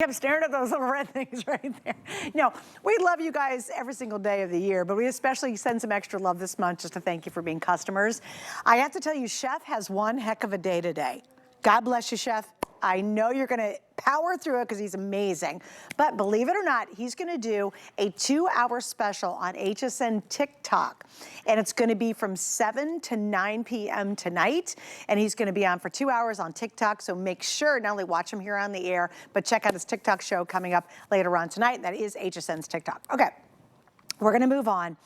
I'm staring at those little red things right there. No, we love you guys every single day of the year, but we especially send some extra love this month just to thank you for being customers. I have to tell you, Chef has one heck of a day today. God bless you, Chef. I know you're gonna power through it because he's amazing. But believe it or not, he's gonna do a 2-hour special on HSN TikTok. And it's gonna be from 7 to 9 p.m. tonight. And he's gonna be on for 2 hours on TikTok. So make sure not only watch him here on the air, but check out his TikTok show coming up later on tonight. That is HSN's TikTok. Okay, we're gonna move on.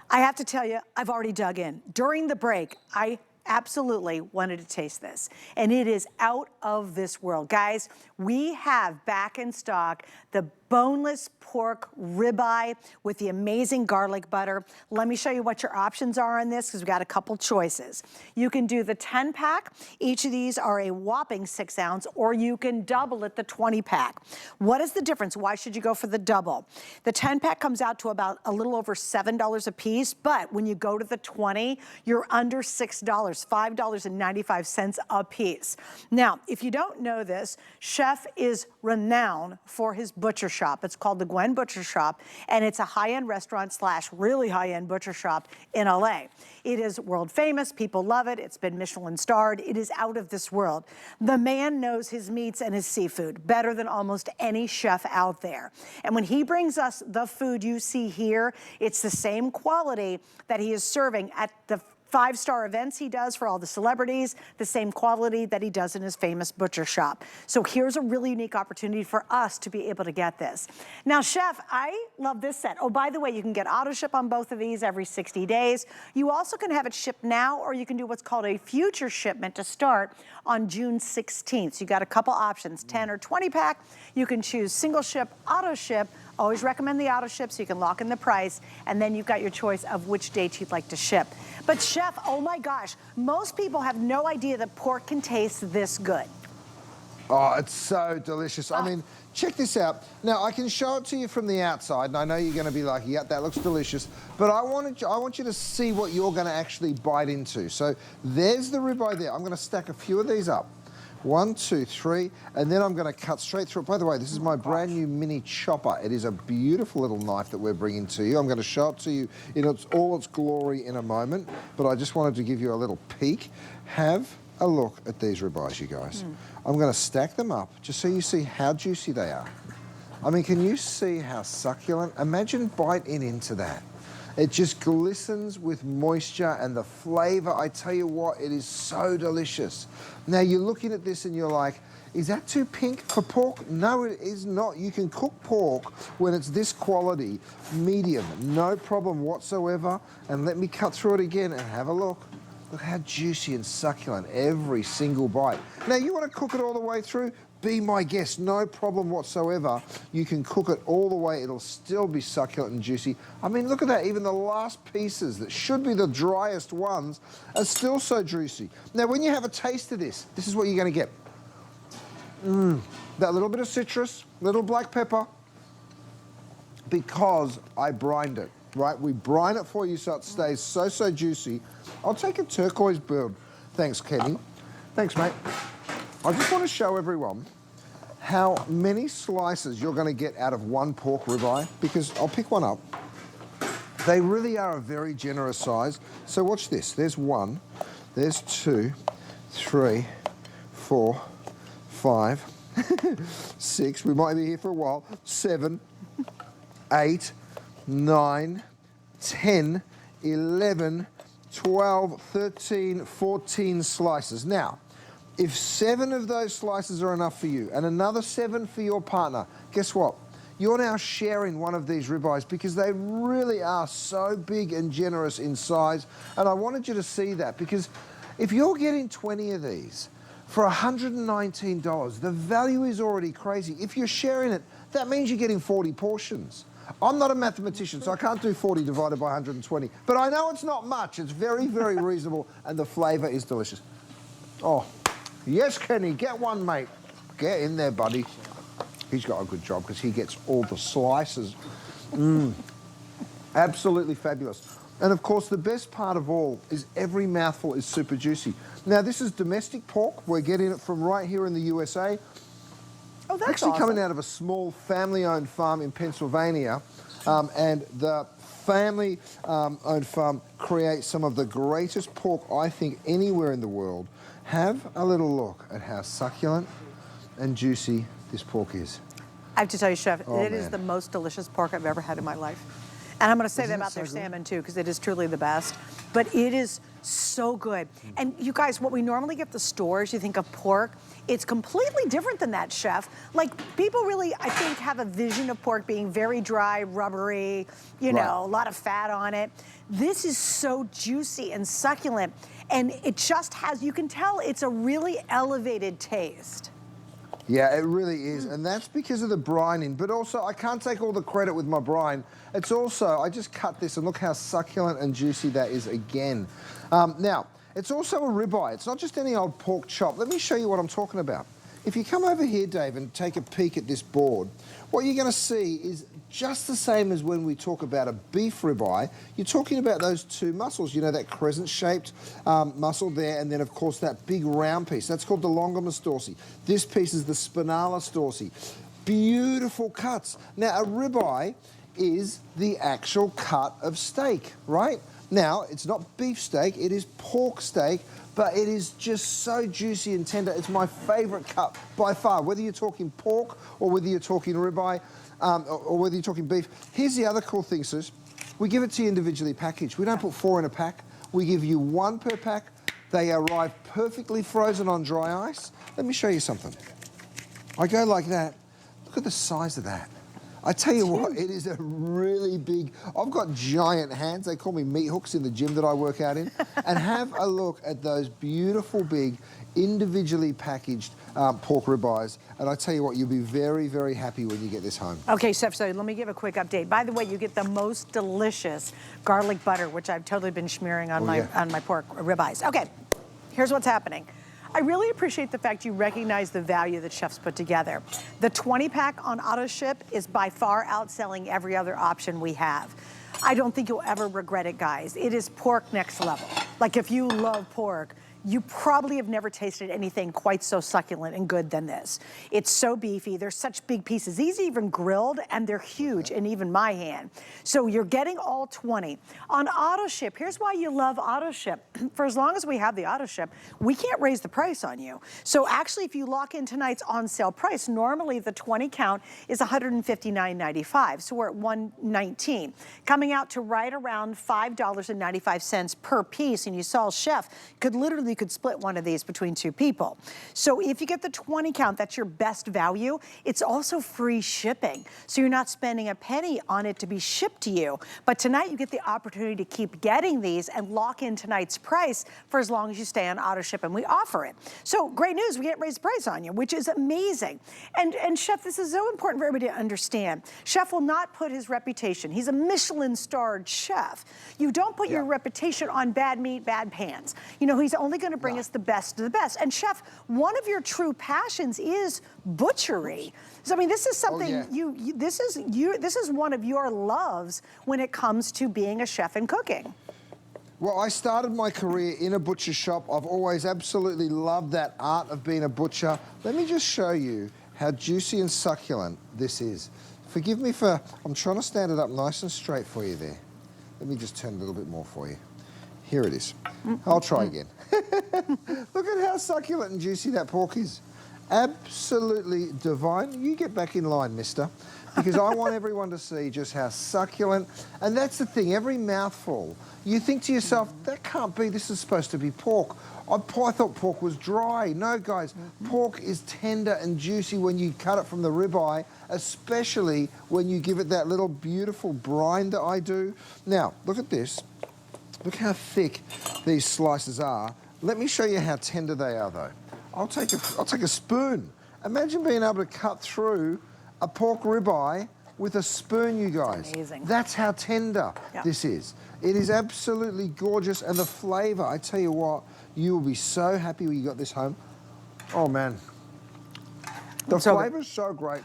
I have to tell you, I've already dug in. During the break, I absolutely wanted to taste this. And it is out of this world. Guys, we have back in stock the boneless pork ribeye with the amazing garlic butter. Let me show you what your options are on this because we've got a couple choices. You can do the 10-pack. Each of these are a whopping 6 ounce, or you can double it, the 20-pack. What is the difference? Why should you go for the double? The 10-pack comes out to about a little over $7 a piece, but when you go to the 20, you're under $6, $5.95 a piece. Now, if you don't know this, Chef is renowned for his butcher shop. It's called the Gwen Butcher Shop, and it's a high-end restaurant / really high-end butcher shop in LA. It is world famous. People love it. It's been Michelin starred. It is out of this world. The man knows his meats and his seafood better than almost any chef out there. And when he brings us the food you see here, it's the same quality that he is serving at the 5-star events he does for all the celebrities, the same quality that he does in his famous butcher shop. So here's a really unique opportunity for us to be able to get this. Now, Chef, I love this set. Oh, by the way, you can get auto ship on both of these every 60 days. You also can have it shipped now, or you can do what's called a future shipment to start on June 16th. So you got a couple options, 10 or 20 pack. You can choose single ship, auto ship. Always recommend the auto ship so you can lock in the price, and then you've got your choice of which date you'd like to ship. But Chef, oh my gosh, most people have no idea that pork can taste this good. Oh, it's so delicious. I mean, check this out. Now, I can show it to you from the outside, and I know you're going to be like, yeah, that looks delicious. But I want you to see what you're going to actually bite into. So there's the ribeye there. I'm going to stack a few of these up. 1, 2, 3, and then I'm going to cut straight through it. By the way, this is my brand new mini chopper. It is a beautiful little knife that we're bringing to you. I'm going to show it to you in all its glory in a moment, but I just wanted to give you a little peek. Have a look at these ribeyes, you guys. I'm going to stack them up just so you see how juicy they are. I mean, can you see how succulent? Imagine biting into that. It just glistens with moisture and the flavor. I tell you what, it is so delicious. Now you're looking at this and you're like, is that too pink for pork? No, it is not. You can cook pork when it's this quality, medium, no problem whatsoever. And let me cut through it again and have a look. Look how juicy and succulent every single bite. Now you want to cook it all the way through? Be my guest, no problem whatsoever. You can cook it all the way, it'll still be succulent and juicy. I mean, look at that, even the last pieces that should be the driest ones are still so juicy. Now, when you have a taste of this, this is what you're gonna get. That little bit of citrus, little black pepper, because I brined it, right? We brine it for you so it stays so juicy. I'll take a turquoise bird. Thanks, Kenny. Thanks, mate. I just want to show everyone how many slices you're going to get out of one pork ribeye, because I'll pick one up. They really are a very generous size. So watch this. There's 1, there's 2, 3, 4, 5, 6. We might be here for a while. 7, 8, 9, 10, 11, 12, 13, 14 slices. Now, if 7 of those slices are enough for you and another 7 for your partner, guess what? You're now sharing one of these ribeyes because they really are so big and generous in size. And I wanted you to see that because if you're getting 20 of these for $119, the value is already crazy. If you're sharing it, that means you're getting 40 portions. I'm not a mathematician, so I can't do 40 divided by 120. But I know it's not much. It's very, very reasonable, and the flavor is delicious. Oh. Yes, Kenny, get one, mate. Get in there, buddy. He's got a good job because he gets all the slices. Absolutely fabulous. And of course, the best part of all is every mouthful is super juicy. Now, this is domestic pork. We're getting it from right here in the USA. Oh, that's actually awesome. coming out of a small family-owned farm in Pennsylvania, and the family-owned farm creates some of the greatest pork, I think, anywhere in the world. Have a little look at how succulent and juicy this pork is. I have to tell you, Chef, Oh, it is man. the most delicious pork I've ever had in my life. And I'm going to say Isn't that it about so their good? salmon too, because it is truly the best. But it is so good. And you guys, what we normally get at the stores, you think of pork, it's completely different than that, Chef. Like, people really, I think, have a vision of pork being very dry, rubbery, you know, a lot of fat on it. This is so juicy and succulent. And it just has, you can tell it's a really elevated taste. Yeah, it really is, and that's because of the brining, but also I can't take all the credit with my brine. It's also, I just cut this and look how succulent and juicy that is again. Now, it's also a ribeye. It's not just any old pork chop. Let me show you what I'm talking about. If you come over here, Dave, and take a peek at this board, what you're going to see is just the same as when we talk about a beef ribeye. You're talking about those two muscles, you know, that crescent-shaped muscle there, and then, of course, that big round piece. That's called the longimus dorsi. This piece is the spinalis dorsi. Beautiful cuts. Now, a ribeye is the actual cut of steak, right? Now, it's not beef steak, it is pork steak, but it is just so juicy and tender. It's my favorite cut by far, whether you're talking pork or whether you're talking ribeye or whether you're talking beef. Here's the other cool thing, Sus. We give it to you individually packaged. We don't put 4 in a pack. We give you 1 per pack. They arrive perfectly frozen on dry ice. Let me show you something. I go like that. Look at the size of that. I tell you what, it is a really big, I've got giant hands. They call me meat hooks in the gym that I work out in. And have a look at those beautiful big, individually packaged pork ribeyes. And I tell you what, you'll be very, very happy when you get this home. Okay, Chef, so let me give a quick update. By the way, you get the most delicious garlic butter, which I've totally been smearing on on my pork ribeyes. Okay, here's what's happening. I really appreciate the fact you recognize the value that Chef's put together. The 20-pack on auto ship is by far outselling every other option we have. I don't think you'll ever regret it, guys. It is pork next level. Like, if you love pork, you probably have never tasted anything quite so succulent and good than this. It's so beefy. They're such big pieces. These are even grilled, and they're huge in even my hand. So you're getting all 20. On auto ship, here's why you love auto ship. For as long as we have the auto ship, we can't raise the price on you. So actually, if you lock in tonight's on sale price, normally the 20 count is $159.95. So we're at $119, coming out to right around $5.95 per piece. And you saw Chef could literally split one of these between 2 people. So if you get the 20 count, that's your best value. It's also free shipping. So you're not spending a penny on it to be shipped to you. But tonight you get the opportunity to keep getting these and lock in tonight's price for as long as you stay on auto ship, and we offer it. So great news, we can't raise the price on you, which is amazing. And Chef, this is so important for everybody to understand. Chef will not put his reputation. He's a Michelin-starred chef. You don't put your reputation on bad meat, bad pans. You know, he's only going to bring us the best of the best. And Chef, one of your true passions is butchery. So I mean, this is something this is one of your loves when it comes to being a chef and cooking. Well, I started my career in a butcher shop. I've always absolutely loved that art of being a butcher. Let me just show you how juicy and succulent this is. Forgive me for, I'm trying to stand it up nice and straight for you there. Let me just turn a little bit more for you. Here it is. I'll try again. Look at how succulent and juicy that pork is. Absolutely divine. You get back in line, mister, because I want everyone to see just how succulent. And that's the thing, every mouthful, you think to yourself, that can't be, this is supposed to be pork. I thought pork was dry. No, guys, pork is tender and juicy when you cut it from the ribeye, especially when you give it that little beautiful brine that I do. Now, look at this. Look how thick these slices are. Let me show you how tender they are, though. I'll take a spoon. Imagine being able to cut through a pork ribeye with a spoon, you guys. Amazing. That's how tender this is. It is absolutely gorgeous, and the flavour, I tell you what, you will be so happy when you got this home. Oh, man. The flavour is so great.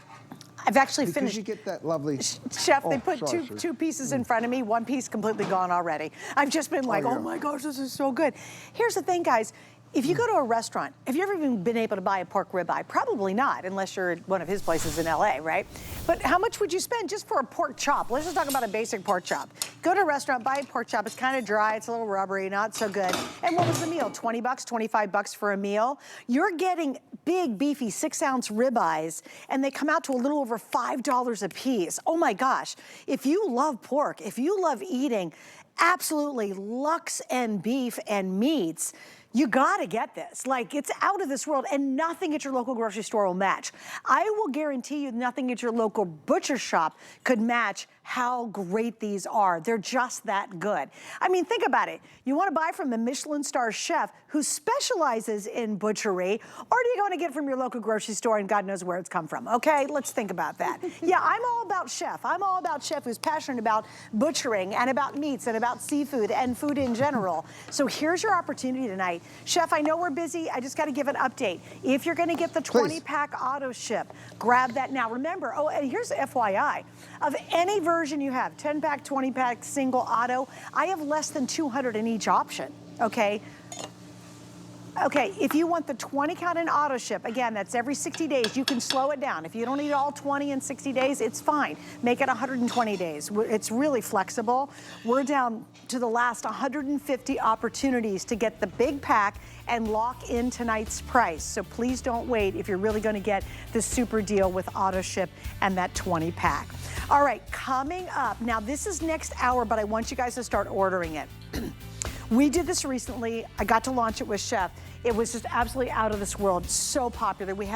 I've actually because finished. You get that lovely... Chef, they put two pieces in front of me, one piece completely gone already. I've just been like, oh my gosh, this is so good. Here's the thing, guys. if you go to a restaurant, have you ever even been able to buy a pork ribeye? Probably not, unless you're at one of his places in LA, right? But how much would you spend just for a pork chop? Let's just talk about a basic pork chop. Go to a restaurant, buy a pork chop. It's kind of dry, it's a little rubbery, not so good. And what was the meal? 20 bucks, 25 bucks for a meal? You're getting big, beefy 6-ounce ribeyes, and they come out to a little over $5 a piece. Oh my gosh. If you love pork, if you love eating absolutely luxe and beef and meats, you gotta get this. Like, it's out of this world, and nothing at your local grocery store will match. I will guarantee you nothing at your local butcher shop could match how great these are. They're just that good. I mean, think about it. You wanna buy from the Michelin star chef who specializes in butchery, or do you wanna get it from your local grocery store and God knows where it's come from, okay? Let's think about that. Yeah, I'm all about chef. I'm all about chef who's passionate about butchering and about meats and about seafood and food in general. So here's your opportunity tonight. Chef, I know we're busy. I just got to give an update. If you're going to get the 20-pack auto ship, grab that now. Remember, oh, and here's FYI. Of any version you have, 10-pack, 20-pack, single, auto, I have less than 200 in each option, okay? Okay, if you want the 20 count in auto ship, again, that's every 60 days. You can slow it down. If you don't need all 20 in 60 days, it's fine. Make it 120 days. It's really flexible. We're down to the last 150 opportunities to get the big pack and lock in tonight's price. So please don't wait if you're really going to get the super deal with auto ship and that 20 pack. All right, coming up. Now, this is next hour, but I want you guys to start ordering it. We did this recently. I got to launch it with Chef. It was just absolutely out of this world, so popular. We have